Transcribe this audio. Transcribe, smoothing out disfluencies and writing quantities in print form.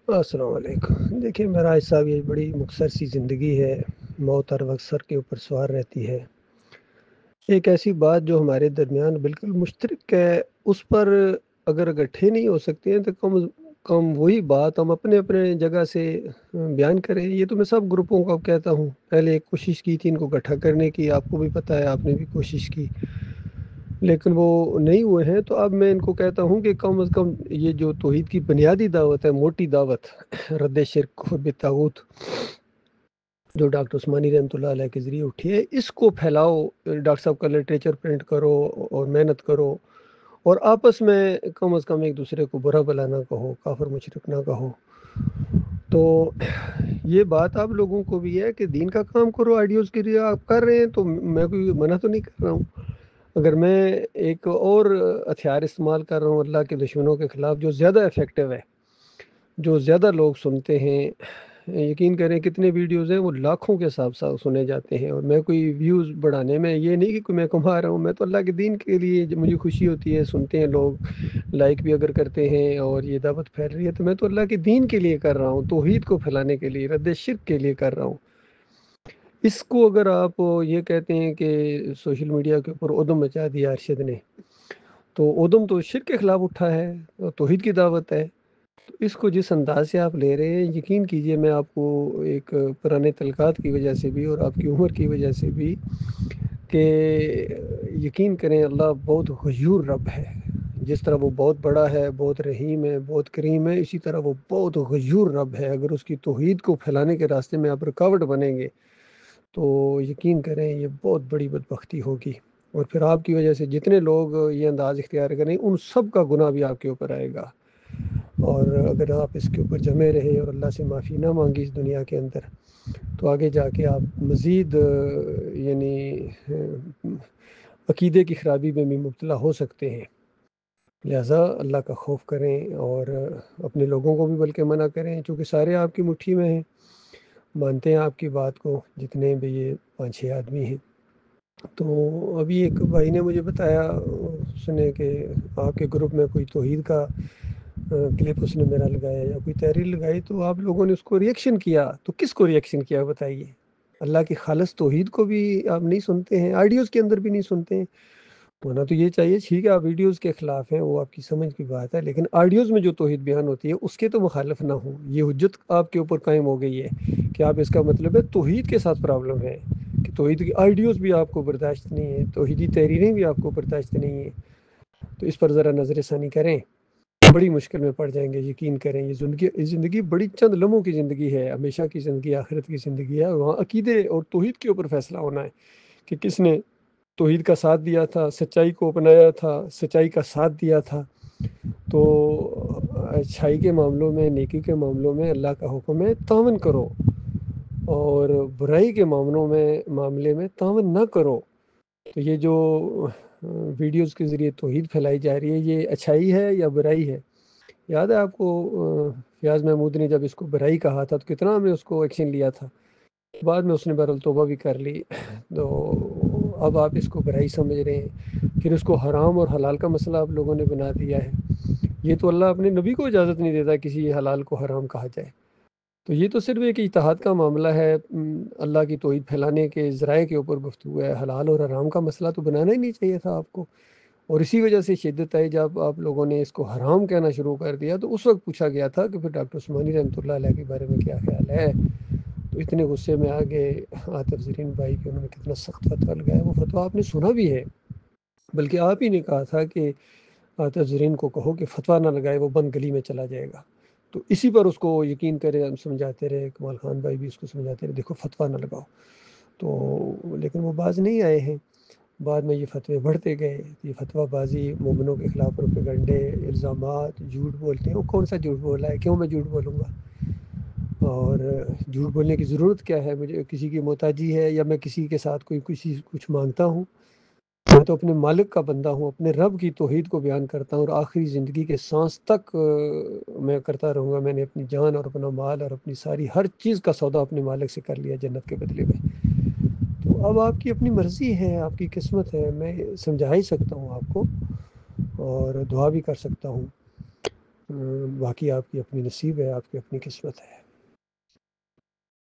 السلام علیکم۔ دیکھیے میرا صاحب یہ بڑی مختصر سی زندگی ہے، موت ہر وقت سر کے اوپر سوار رہتی ہے۔ ایک ایسی بات جو ہمارے درمیان بالکل مشترک ہے، اس پر اگر اکٹھے نہیں ہو سکتے ہیں تو کم از کم وہی بات ہم اپنے اپنے جگہ سے بیان کریں۔ یہ تو میں سب گروپوں کو کہتا ہوں، پہلے ایک کوشش کی تھی ان کو اکٹھا کرنے کی، آپ کو بھی پتہ ہے، آپ نے بھی کوشش کی لیکن وہ نہیں ہوئے ہیں۔ تو اب میں ان کو کہتا ہوں کہ کم از کم یہ جو توحید کی بنیادی دعوت ہے، موٹی دعوت، رد شرک کفر بالطاغوت، جو ڈاکٹر عثمانی رحمۃ اللہ علیہ کے ذریعے اٹھی ہے، اس کو پھیلاؤ۔ ڈاکٹر صاحب کا لٹریچر پرنٹ کرو اور محنت کرو، اور آپس میں کم از کم ایک دوسرے کو برا بلا نہ کہو، کافر مشرک نہ کہو۔ تو یہ بات آپ لوگوں کو بھی ہے کہ دین کا کام کرو، آئیڈیوز کے لیے آپ کر رہے ہیں تو میں کوئی منع تو نہیں کر رہا ہوں۔ اگر میں ایک اور ہتھیار استعمال کر رہا ہوں اللہ کے دشمنوں کے خلاف، جو زیادہ افیکٹو ہے، جو زیادہ لوگ سنتے ہیں، یقین کریں کتنے ویڈیوز ہیں وہ لاکھوں کے حساب سے سنے جاتے ہیں، اور میں کوئی ویوز بڑھانے میں یہ نہیں کہ کوئی میں کما رہا ہوں، میں تو اللہ کے دین کے لیے مجھے خوشی ہوتی ہے، سنتے ہیں لوگ، لائک بھی اگر کرتے ہیں اور یہ دعوت پھیل رہی ہے تو میں تو اللہ کے دین کے لیے کر رہا ہوں، توحید کو پھیلانے کے لیے، رد شرک کے لیے کر رہا ہوں۔ اس کو اگر آپ یہ کہتے ہیں کہ سوشل میڈیا کے اوپر ادم مچا دیا ارشد نے، تو ادم تو شرک کے خلاف اٹھا ہے، توحید کی دعوت ہے۔ تو اس کو جس انداز سے آپ لے رہے ہیں، یقین کیجئے میں آپ کو ایک پرانے تلقات کی وجہ سے بھی اور آپ کی عمر کی وجہ سے بھی کہ یقین کریں اللہ بہت غیور رب ہے۔ جس طرح وہ بہت بڑا ہے، بہت رحیم ہے، بہت کریم ہے، اسی طرح وہ بہت غیور رب ہے۔ اگر اس کی توحید کو پھیلانے کے راستے میں آپ رکاوٹ بنیں گے تو یقین کریں یہ بہت بڑی بدبختی ہوگی، اور پھر آپ کی وجہ سے جتنے لوگ یہ انداز اختیار کریں ان سب کا گناہ بھی آپ کے اوپر آئے گا۔ اور اگر آپ اس کے اوپر جمے رہے اور اللہ سے معافی نہ مانگی اس دنیا کے اندر، تو آگے جا کے آپ مزید یعنی عقیدے کی خرابی میں بھی مبتلا ہو سکتے ہیں۔ لہٰذا اللہ کا خوف کریں اور اپنے لوگوں کو بھی بلکہ منع کریں، چونکہ سارے آپ کی مٹھی میں ہیں، مانتے ہیں آپ کی بات کو، جتنے بھی یہ 5-6 آدمی ہیں۔ تو ابھی ایک بھائی نے مجھے بتایا، سنے کہ آپ کے گروپ میں کوئی توحید کا کلپ اس نے میرا لگایا یا کوئی تحریر لگائی، تو آپ لوگوں نے اس کو ریئیکشن کیا، تو کس کو ریئیکشن کیا بتائیے؟ اللہ کی خالص توحید کو بھی آپ نہیں سنتے ہیں، آڈیوز کے اندر بھی نہیں سنتے ہیں۔ ہونا تو یہ چاہیے، ٹھیک ہے آپ ویڈیوز کے خلاف ہیں، وہ آپ کی سمجھ کی بات ہے، لیکن آڈیوز میں جو توحید بیان ہوتی ہے اس کے تو مخالف نہ ہوں۔ یہ حجت آپ کے اوپر قائم ہو گئی ہے کہ آپ اس کا مطلب ہے توحید کے ساتھ پرابلم ہے، کہ توحید کی آڈیوز بھی آپ کو برداشت نہیں ہے، توحیدی تحریریں بھی آپ کو برداشت نہیں ہیں، تو اس پر ذرا نظر ثانی کریں، بڑی مشکل میں پڑ جائیں گے۔ یقین کریں یہ زندگی بڑی چند لمحوں کی زندگی ہے، ہمیشہ کی زندگی آخرت کی زندگی ہے، وہاں عقیدے اور توحید کے اوپر فیصلہ ہونا ہے کہ کس نے توحید کا ساتھ دیا تھا، سچائی کو اپنایا تھا، سچائی کا ساتھ دیا تھا۔ تو اچھائی کے معاملوں میں، نیکی کے معاملوں میں اللہ کا حکم ہے تعاون کرو، اور برائی کے معاملے میں تعاون نہ کرو۔ تو یہ جو ویڈیوز کے ذریعے توحید پھیلائی جا رہی ہے، یہ اچھائی ہے یا برائی ہے؟ یاد ہے آپ کو فیاض محمود نے جب اس کو برائی کہا تھا تو کتنا ہم نے اس کو ایکشن لیا تھا، بعد میں اس نے بہرحال توبہ بھی کر لی۔ تو اب آپ اس کو برائی سمجھ رہے ہیں، پھر اس کو حرام اور حلال کا مسئلہ آپ لوگوں نے بنا دیا ہے۔ یہ تو اللہ اپنے نبی کو اجازت نہیں دیتا کسی حلال کو حرام کہا جائے، تو یہ تو صرف ایک اجتہاد کا معاملہ ہے۔ اللہ کی توحید پھیلانے کے ذرائع کے اوپر گفتگو ہے، حلال اور حرام کا مسئلہ تو بنانا ہی نہیں چاہیے تھا آپ کو، اور اسی وجہ سے شدت آئی جب آپ لوگوں نے اس کو حرام کہنا شروع کر دیا۔ تو اس وقت پوچھا گیا تھا کہ پھر ڈاکٹر عثمانی رحمۃ اللہ علیہ کے بارے میں کیا خیال ہے، تو اتنے غصے میں آگے عاطف زرین بھائی کہ انہوں نے کتنا سخت فتویٰ لگایا، وہ فتویٰ آپ نے سنا بھی ہے، بلکہ آپ ہی نے کہا تھا کہ عاطف زرین کو کہو کہ فتویٰ نہ لگائے، وہ بند گلی میں چلا جائے گا۔ تو اسی پر اس کو یقین کرے ہم سمجھاتے رہے، کمال خان بھائی بھی اس کو سمجھاتے رہے، دیکھو فتویٰ نہ لگاؤ، تو لیکن وہ باز نہیں آئے ہیں۔ بعد میں یہ فتوے بڑھتے گئے، یہ فتویٰ بازی، مومنوں کے خلاف پروپیگنڈے، الزامات، جھوٹ بولتے ہیں۔ وہ کون سا جھوٹ بولا ہے؟ کیوں میں جھوٹ بولوں گا؟ اور جھوٹ بولنے کی ضرورت کیا ہے؟ مجھے کسی کی محتاجی ہے یا میں کسی کے ساتھ کچھ مانگتا ہوں؟ میں تو اپنے مالک کا بندہ ہوں، اپنے رب کی توحید کو بیان کرتا ہوں، اور آخری زندگی کے سانس تک میں کرتا رہوں گا۔ میں نے اپنی جان اور اپنا مال اور اپنی ساری ہر چیز کا سودا اپنے مالک سے کر لیا جنت کے بدلے میں۔ تو اب آپ کی اپنی مرضی ہے، آپ کی قسمت ہے، میں سمجھا ہی سکتا ہوں آپ کو اور دعا بھی کر سکتا ہوں، باقی آپ کی اپنی نصیب ہے، آپ کی اپنی قسمت ہے۔